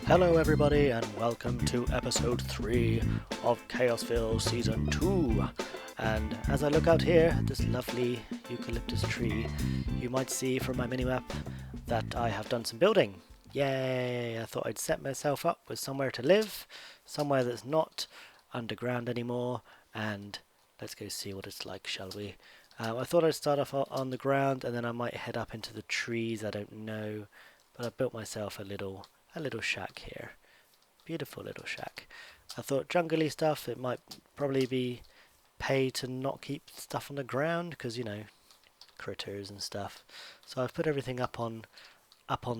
Hello everybody and welcome to episode 3 of CHAOSVILLE Season 2. And as I look out here at this lovely eucalyptus tree, you might see from my minimap that I have done some building. Yay! I thought I'd set myself up with somewhere to live, somewhere that's not underground anymore, and let's go see what it's like, shall we? I thought I'd start off on the ground and then I might head up into the trees, I don't know, but I built myself a little shack here. Beautiful little shack. I thought jungly stuff, it might probably be pay to not keep stuff on the ground because, you know, critters and stuff. So I've put everything up on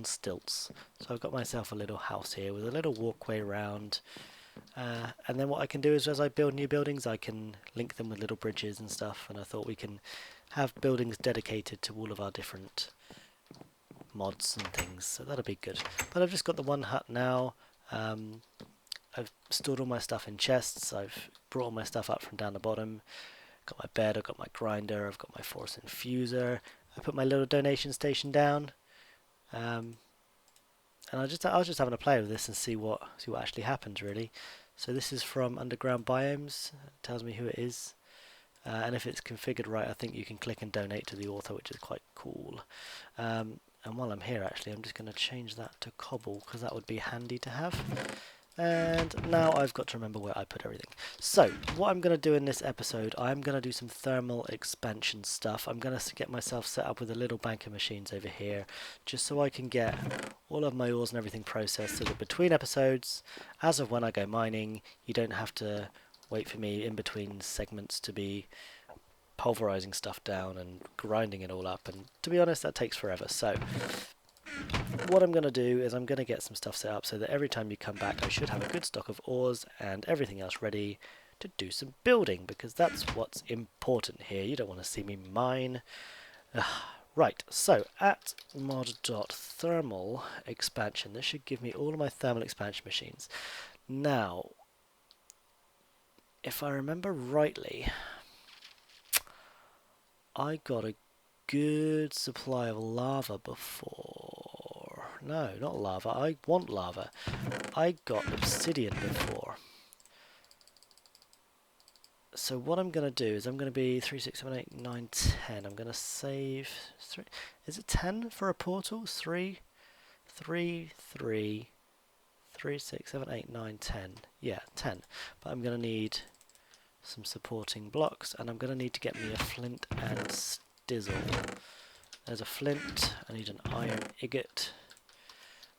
stilts. So I've got myself a little house here with a little walkway around. And then what I can do is as I build new buildings I can link them with little bridges and stuff, and I thought we can have buildings dedicated to all of our different mods and things, so that'll be good. But I've just got the one hut now. I've stored all my stuff in chests, I've brought all my stuff up from down the bottom, got my bed, I've got my grinder, I've got my force infuser, I put my little donation station down, and I was just having a play with this and see what actually happens really. So this is from Underground Biomes, it tells me who it is, and if it's configured right I think you can click and donate to the author, which is quite cool. And while I'm here actually I'm just going to change that to cobble because that would be handy to have. And now I've got to remember where I put everything. So what I'm going to do in this episode, I'm going to do some thermal expansion stuff. I'm going to get myself set up with a little bank of machines over here just so I can get all of my ores and everything processed so that between episodes, as of when I go mining, you don't have to wait for me in between segments to be pulverizing stuff down and grinding it all up, and to be honest that takes forever. So what I'm going to do is I'm going to get some stuff set up so that every time you come back I should have a good stock of ores and everything else ready to do some building, because that's what's important here. You don't want to see me mine. Right, so at mod.thermal expansion, this should give me all of my thermal expansion machines. Now if I remember rightly, I got a good supply of lava before. No, not lava. I want lava. I got obsidian before. So what I'm going to do is I'm going to be 3, 6, 7, 8, 9, 10. I'm going to save 3. Is it 10 for a portal? 3, 3, 3, 3, 6, 7, 8, 9, 10. Yeah, 10. But I'm going to need some supporting blocks, and I'm going to need to get me a flint and stizzle. There's a flint, I need an iron ingot,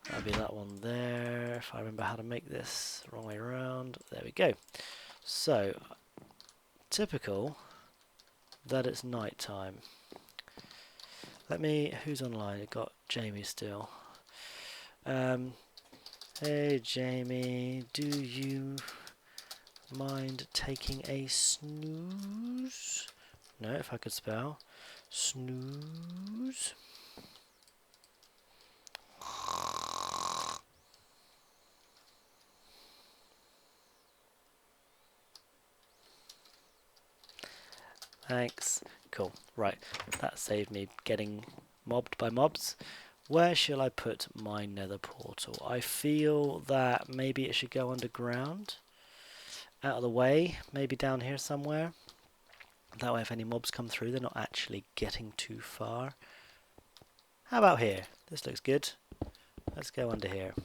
that'll be that one there, if I remember how to make this, wrong way around, there we go. So, typical that it's night time. Who's online? I got Jamie still. Hey Jamie, do you mind taking a snooze? No, if I could spell. Snooze. Thanks. Cool. Right, that saved me getting mobbed by mobs. Where shall I put my nether portal? I feel that maybe it should go underground. Out of the way, maybe down here somewhere. That way if any mobs come through they're not actually getting too far. How about here? This looks good. Let's go under here.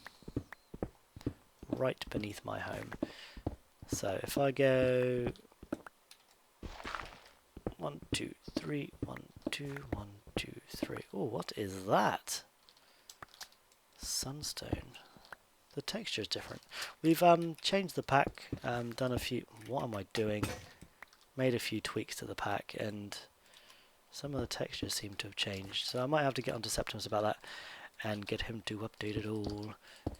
Right beneath my home. So if I go 1, 2, 3, 1, 2, 1, 2, 3. Oh, what is that? Sunstone. The texture is different. We've changed the pack, done a few... What am I doing? Made a few tweaks to the pack, and some of the textures seem to have changed. So I might have to get onto Septimus about that and get him to update it all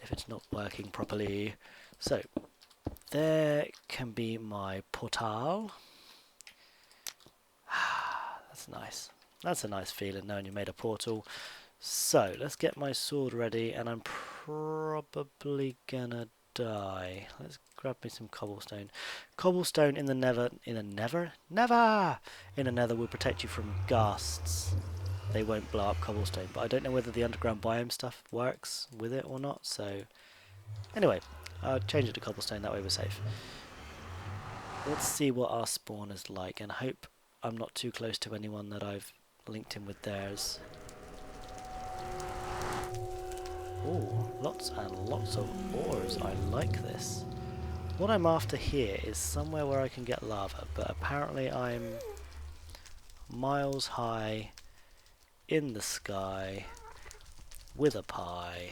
if it's not working properly. So there can be my portal. That's nice. That's a nice feeling knowing you made a portal. So let's get my sword ready, and I'm probably gonna die. Let's grab me some cobblestone. Cobblestone in the nether, will protect you from ghasts. They won't blow up cobblestone, but I don't know whether the underground biome stuff works with it or not, so Anyway, I'll change it to cobblestone, that way we're safe. Let's see what our spawn is like, and hope I'm not too close to anyone that I've linked in with theirs. Oh, lots and lots of ores. I like this. What I'm after here is somewhere where I can get lava, but apparently I'm miles high in the sky with a pie.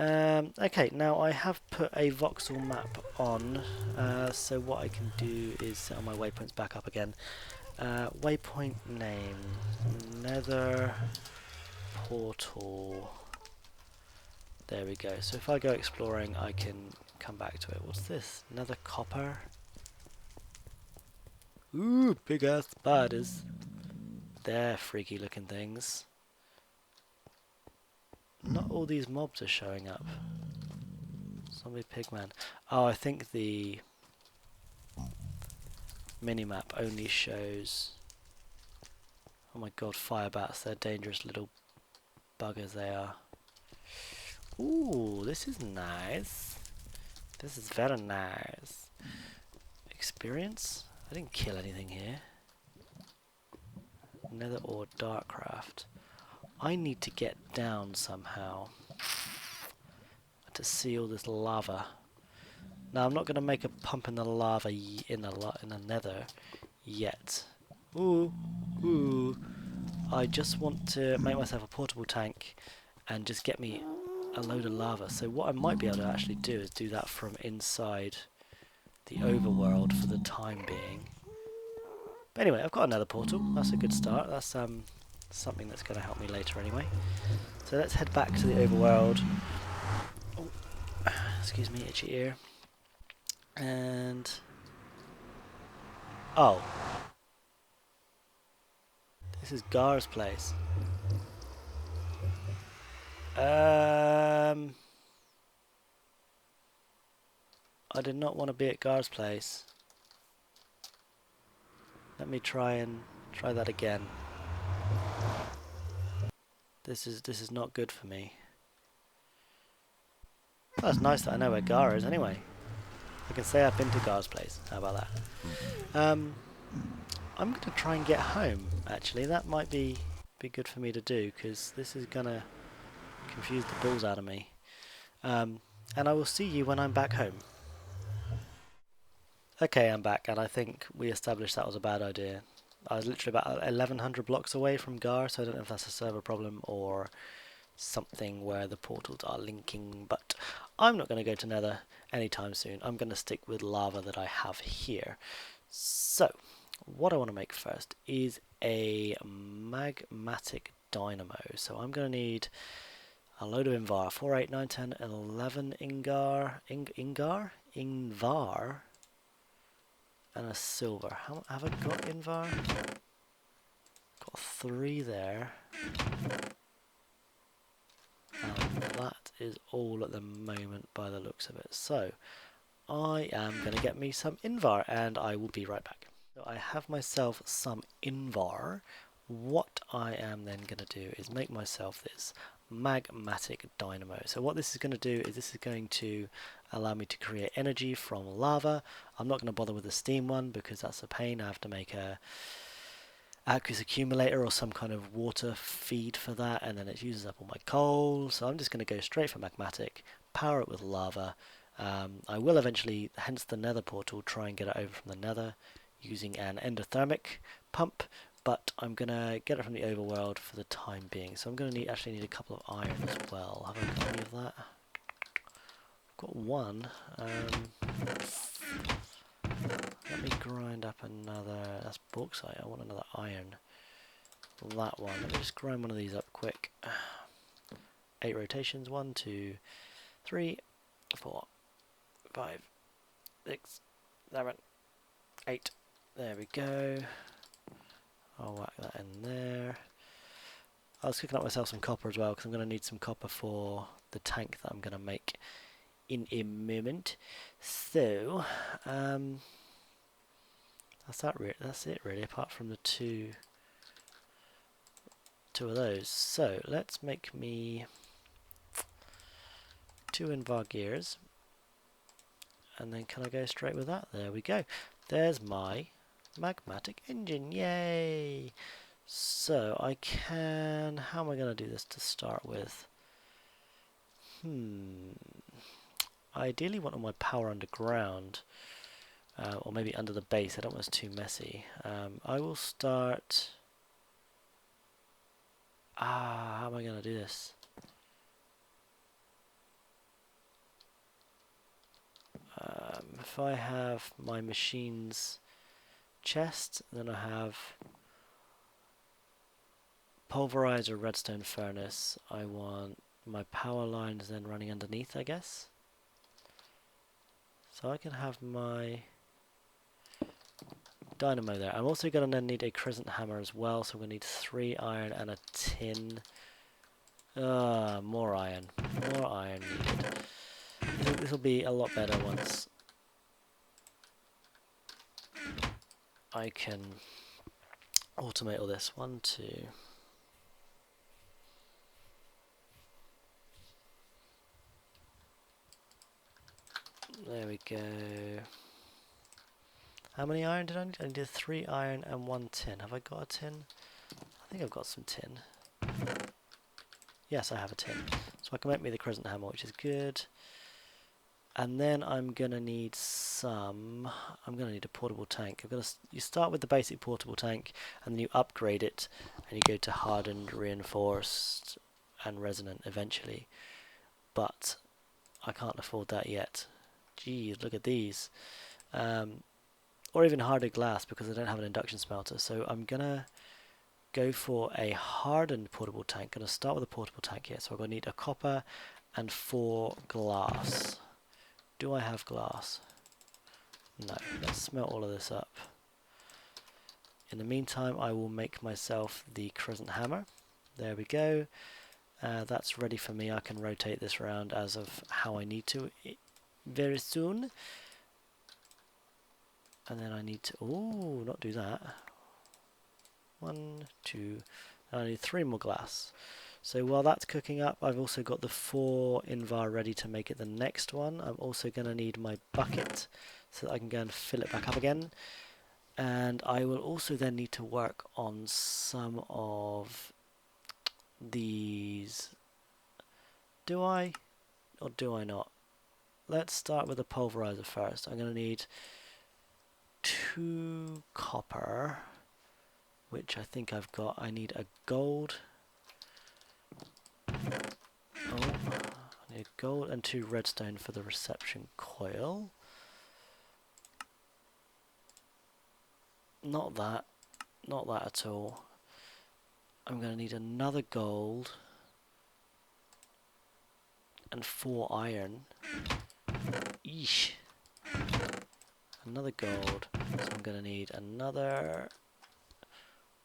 Okay, now I have put a voxel map on, so what I can do is set all my waypoints back up again. Waypoint name, Nether portal. There we go. So if I go exploring, I can come back to it. What's this? Nether copper? Ooh, big ass spiders. They're freaky looking things. Not all these mobs are showing up. Zombie pigman. Oh, I think the minimap only shows... Oh my god, fire bats. They're dangerous little buggers they are. Ooh, this is nice. This is very nice. Experience? I didn't kill anything here. Nether ore darkcraft. I need to get down somehow to see all this lava. Now I'm not going to make a pump in the lava in the nether yet. Ooh, ooh. I just want to make myself a portable tank and just get me a load of lava. So what I might be able to actually do is do that from inside the overworld for the time being. But anyway, I've got another portal. That's a good start. That's something that's going to help me later anyway. So let's head back to the overworld. Oh, excuse me, itchy ear. And... oh. This is Gar's place. I did not want to be at Gar's place. Let me try that again. This is not good for me. Well, it's nice that I know where Gar is anyway. I can say I've been to Gar's place. How about that? I'm going to try and get home, actually. That might be good for me to do, because this is going to confuse the balls out of me. And I will see you when I'm back home. Okay, I'm back, and I think we established that was a bad idea. I was literally about 1100 blocks away from Gar, so I don't know if that's a server problem or something where the portals are linking, but I'm not going to go to Nether anytime soon. I'm going to stick with lava that I have here. So, what I want to make first is a magmatic dynamo. So I'm going to need a load of Invar. 4, 8, 9, 10, 11 Invar, and a silver. How have I got Invar? Got 3 there. And that is all at the moment by the looks of it. So I am going to get me some Invar and I will be right back. So I have myself some Invar. What I am then going to do is make myself this magmatic dynamo. So what this is going to do is this is going to allow me to create energy from lava. I'm not going to bother with the steam one because that's a pain. I have to make a aqueous accumulator or some kind of water feed for that, and then it uses up all my coal. So I'm just going to go straight for magmatic, power it with lava. I will eventually, hence the nether portal, try and get it over from the nether using an endothermic pump, but I'm going to get it from the overworld for the time being. So I'm going to actually need a couple of iron as well. Have I got any of that? I've got 1. Let me grind up another. That's bauxite. I want another iron. That one. Let me just grind one of these up quick. 8 rotations. 1, 2, 3, 4, 5, 6, 7, 8. There we go. I'll whack that in there. I was cooking up myself some copper as well because I'm going to need some copper for the tank that I'm going to make in a moment. So, that's it really, apart from the two of those. So let's make me 2 invar gears. And then can I go straight with that? There we go. There's my magmatic engine. Yay! So I can... How am I going to do this to start with? Ideally want all my power underground. Or maybe under the base. I don't want this too messy. I will start... how am I going to do this? If I have my machine's chest, then I have pulverizer redstone furnace. I want my power lines then running underneath, I guess. So I can have my dynamo there. I'm also going to then need a crescent hammer as well, so we're going to need 3 iron and a tin. More iron. More iron needed. I think this will be a lot better once I can automate all this. 1, 2. There we go. How many iron did I need? I needed 3 iron and 1 tin. Have I got a tin? I think I've got some tin. Yes, I have a tin. So I can make me the crescent hammer, which is good. And then I'm going to need some... I'm going to need a portable tank. You start with the basic portable tank, and then you upgrade it, and you go to hardened, reinforced, and resonant eventually. But I can't afford that yet. Geez, look at these. Or even hardened glass, because I don't have an induction smelter. So I'm going to go for a hardened portable tank. I'm going to start with a portable tank here. So I'm going to need a copper and 4 glass. Do I have glass? No. Let's smelt all of this up. In the meantime, I will make myself the crescent hammer. There we go. That's ready for me. I can rotate this around as of how I need to very soon. And then I need to... Ooh, not do that. 1, 2... I need 3 more glass. So while that's cooking up, I've also got the 4 invar ready to make it the next one. I'm also going to need my bucket so that I can go and fill it back up again. And I will also then need to work on some of these. Do I? Or do I not? Let's start with the pulverizer first. I'm going to need 2 copper, which I think I've got. I need a gold. I need gold and 2 redstone for the reception coil. Not that at all. I'm going to need another gold and 4 iron. Eesh. Another gold. So I'm going to need another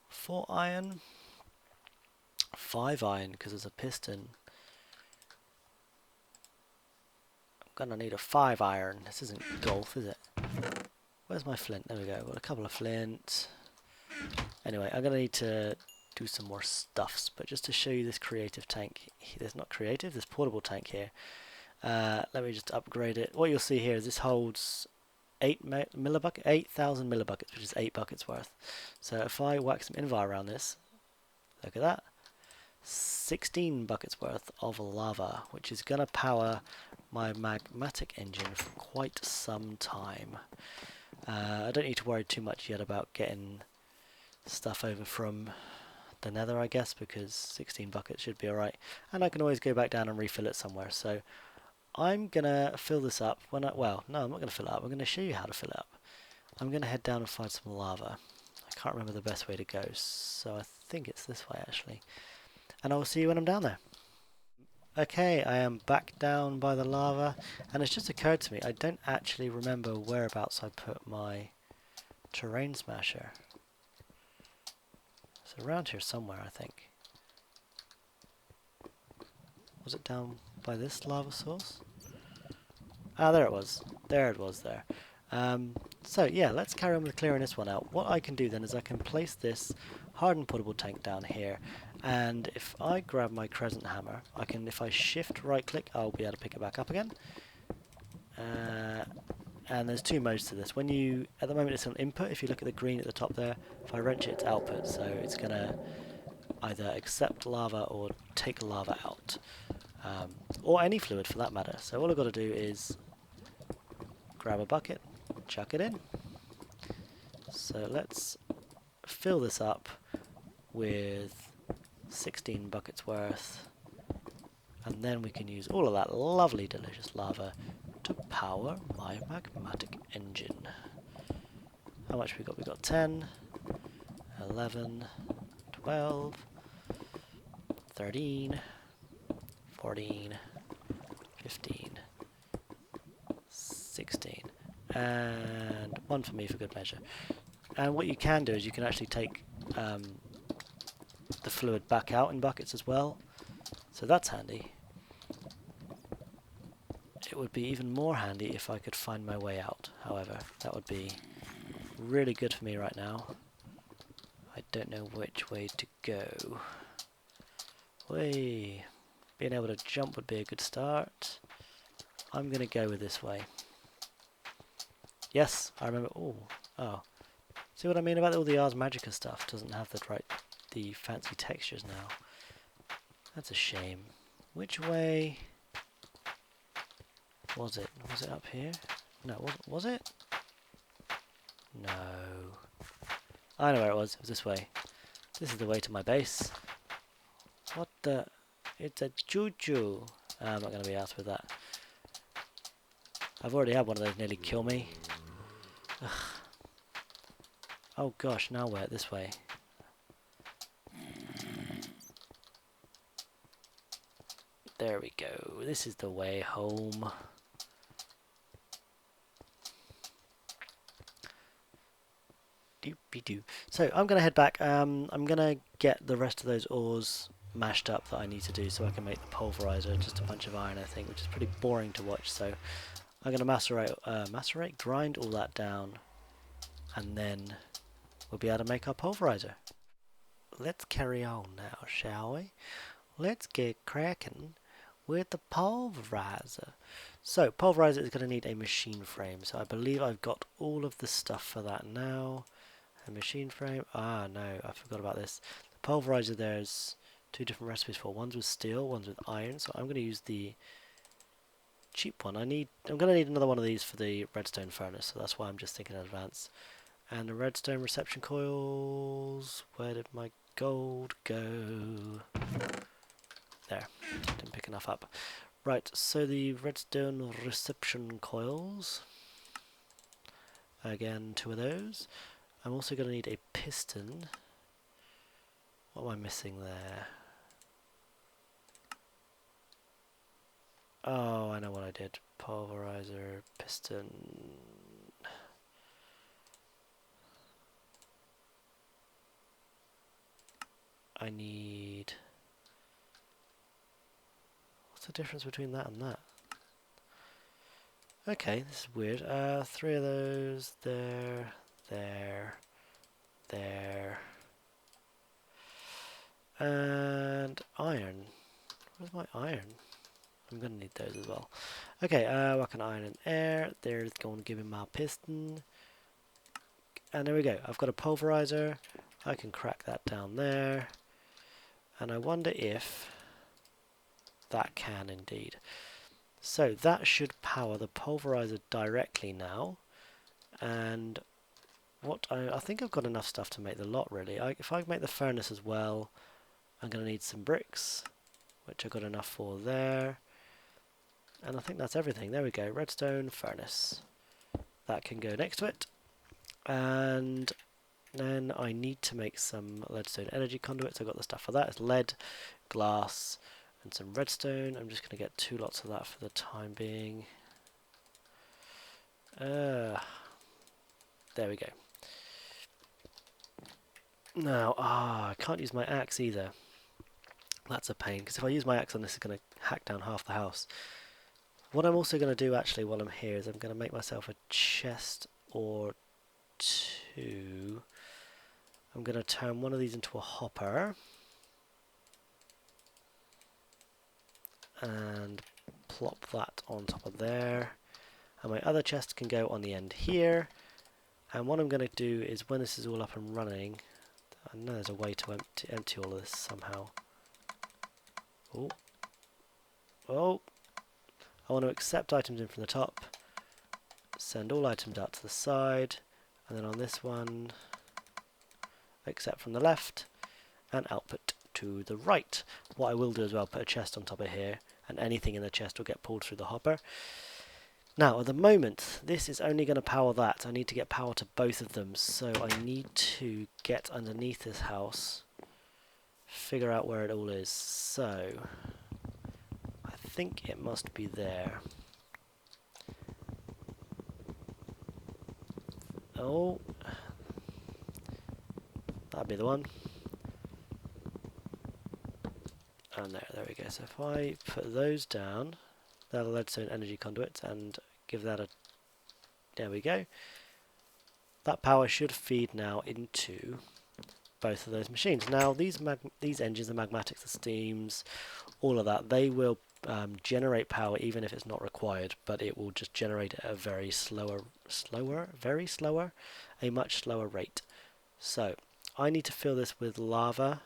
4 iron. 5 iron because there's a piston. I'm gonna need a 5 iron. This isn't golf, is it? Where's my flint? There we go. I've got a couple of flint. Anyway, I'm gonna need to do some more stuffs, but just to show you this creative tank. There's not creative, this portable tank here. Let me just upgrade it. What you'll see here is this holds 8,000 millibuckets, which is 8 buckets worth. So if I whack some invar around this, look at that. 16 buckets worth of lava, which is going to power my magmatic engine for quite some time. I don't need to worry too much yet about getting stuff over from the Nether, I guess, because 16 buckets should be alright. And I can always go back down and refill it somewhere. So I'm going to fill this up. Well, no, I'm not going to fill it up. I'm going to show you how to fill it up. I'm going to head down and find some lava. I can't remember the best way to go, so I think it's this way actually. And I will see you when I'm down there. Okay, I am back down by the lava, and it's just occurred to me, I don't actually remember whereabouts I put my terrain smasher. It's around here somewhere, I think. Was it down by this lava source? Ah, there it was. There it was there. So yeah, let's carry on with clearing this one out. What I can do then is I can place this hardened portable tank down here, And if I grab my crescent hammer, I can, if I shift right click, I'll be able to pick it back up again. And there's two modes to this. When you, at the moment it's on input, if you look at the green at the top there, if I wrench it, it's output, so it's going to either accept lava or take lava out. Or any fluid for that matter. So all I've got to do is grab a bucket, chuck it in. So let's fill this up with 16 buckets worth, and then we can use all of that lovely delicious lava to power my magmatic engine. How much we got? We got 10, 11, 12, 13, 14, 15, 16, and one for me for good measure. And what you can do is you can actually take the fluid back out in buckets as well, so that's handy. It would be even more handy if I could find my way out, however. That would be really good for me right now. I don't know which way to go. Way. Being able to jump would be a good start. I'm going to go with this way. Yes, I remember. Oh. See what I mean about all the Ars Magica stuff? Doesn't have the fancy textures now. That's a shame. Which way was it? Was it up here? No, was it? No. I know where it was. It was this way. This is the way to my base. What the? It's a choo-choo. I'm not going to be asked with that. I've already had one of those nearly kill me. Ugh. Oh gosh, now where? This way. There we go. This is the way home. Doopy-doo. So I'm going to head back. I'm going to get the rest of those ores mashed up that I need to do so I can make the pulverizer. Just a bunch of iron, I think, which is pretty boring to watch. So I'm going to grind all that down, and then we'll be able to make our pulverizer. Let's carry on now, shall we? Let's get cracking with the pulverizer. So pulverizer is going to need a machine frame. So I believe I've got all of the stuff for that now. A machine frame. Ah, no, I forgot about this. The pulverizer, there's two different recipes for. One's with steel, one's with iron. So I'm going to use the cheap one. I'm going to need another one of these for the redstone furnace. So that's why I'm just thinking in advance. And the redstone reception coils. Where did my gold go? There. Didn't pick enough up. Right, so the redstone reception coils. Again, 2 of those. I'm also going to need a piston. What am I missing there? Oh, I know what I did. Pulverizer, piston. I need... What's the difference between that and that? Okay, this is weird. 3 of those. There. And iron. Where's my iron? I'm going to need those as well. Okay, I can iron in air. There's going to give me my piston. And there we go. I've got a pulverizer. I can crack that down there. And I wonder if that can indeed. So that should power the pulverizer directly now. And what I think I've got enough stuff to make the lot really. If I make the furnace as well, I'm going to need some bricks, which I've got enough for there. And I think that's everything. There we go. Redstone furnace. That can go next to it. And then I need to make some leadstone energy conduits. I've got the stuff for that. It's lead, glass, and some redstone. I'm just going to get 2 lots of that for the time being. There we go. Now, I can't use my axe either. That's a pain, because if I use my axe on this, it's going to hack down half the house. What I'm also going to do actually while I'm here is I'm going to make myself a chest or 2. I'm going to turn one of these into a hopper. and plop that on top of there. And my other chest can go on the end here. And what I'm going to do is when this is all up and running, I know there's a way to empty all of this somehow. Oh. Oh. I want to accept items in from the top. Send all items out to the side. And then on this one, accept from the left. And output to the right. What I will do as well, put a chest on top of here. And anything in the chest will get pulled through the hopper. Now, at the moment, this is only going to power that. I need to get power to both of them. So I need to get underneath this house. Figure out where it all is. So I think it must be there. Oh. That'd be the one. And there we go. So if I put those down, that'll lead-stone energy conduit and give that a... There we go. That power should feed now into both of those machines. Now these engines, the magmatics, the steams, all of that, they will generate power even if it's not required, but it will just generate at a very a much slower rate. So I need to fill this with lava.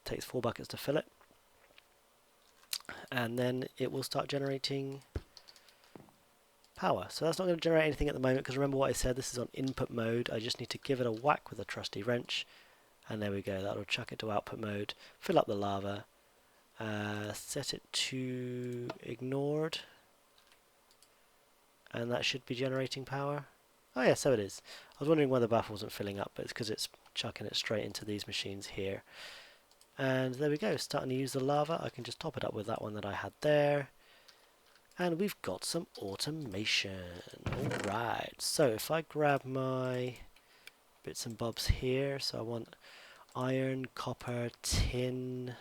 Takes 4 buckets to fill it. And then it will start generating power. So that's not going to generate anything at the moment, because remember what I said, this is on input mode. I just need to give it a whack with a trusty wrench, and there we go. That'll chuck it to output mode, fill up the lava, set it to ignored, and that should be generating power. Oh yeah, so it is. I was wondering why the buffer wasn't filling up, but it's because it's chucking it straight into these machines here. And there we go, starting to use the lava. I can just top it up with that one that I had there. And we've got some automation. Alright, so if I grab my bits and bobs here, so I want iron, copper, tin.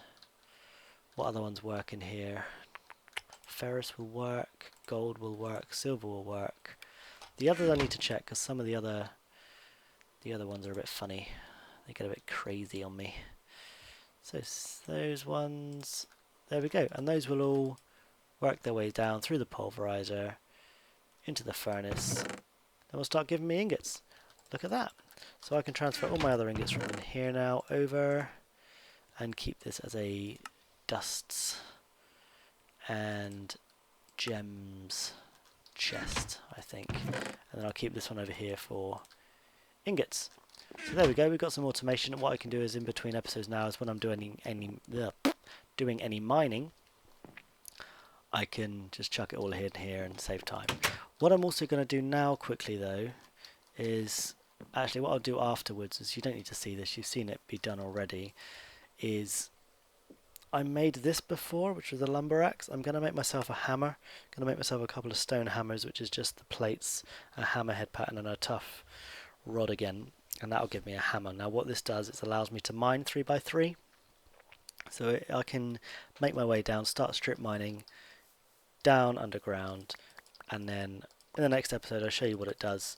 What other ones work in here? Ferrous will work, gold will work, silver will work. The others I need to check, because some of the other ones are a bit funny. They get a bit crazy on me. So those ones, there we go, and those will all work their way down through the pulverizer into the furnace, and will start giving me ingots. Look at that. So I can transfer all my other ingots from in here now over and keep this as a dusts and gems chest, I think, and then I'll keep this one over here for ingots. So there we go, we've got some automation. And what I can do is in between episodes now is when I'm doing any mining, I can just chuck it all here and here and save time. What I'm also going to do now quickly though is, actually what I'll do afterwards is, you don't need to see this, you've seen it be done already, is I made this before, which was a lumber axe. I'm going to make myself a hammer. I'm going to make myself a couple of stone hammers, which is just the plates, a hammerhead pattern and a tough rod again. And that'll give me a hammer. Now what this does is allows me to mine 3x3. So I can make my way down, start strip mining, down underground, and then in the next episode I'll show you what it does.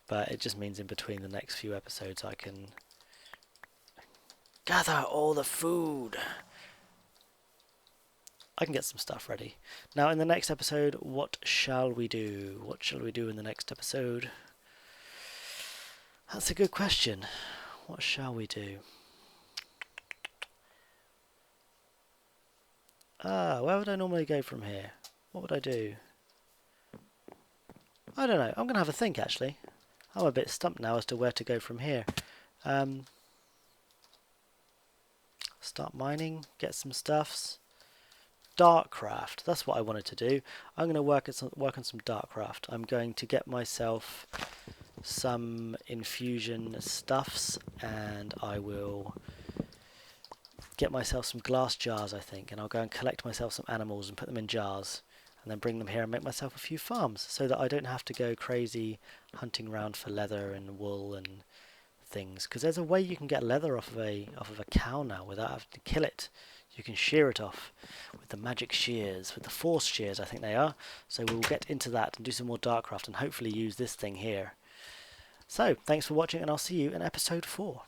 But it just means in between the next few episodes I can gather all the food. I can get some stuff ready. Now in the next episode, what shall we do? What shall we do in the next episode? That's a good question. What shall we do? Where would I normally go from here? What would I do? I don't know. I'm going to have a think, actually. I'm a bit stumped now as to where to go from here. Start mining, get some stuffs. Darkcraft, that's what I wanted to do. I'm going to work on some Darkcraft. I'm going to get myself some infusion stuffs, and I will get myself some glass jars, I think, and I'll go and collect myself some animals and put them in jars and then bring them here and make myself a few farms so that I don't have to go crazy hunting around for leather and wool and things, because there's a way you can get leather off of a cow now without having to kill it. You can shear it off with the magic shears, with the force shears I think they are. So we'll get into that and do some more Darkcraft and hopefully use this thing here. So, thanks for watching, and I'll see you in episode 4.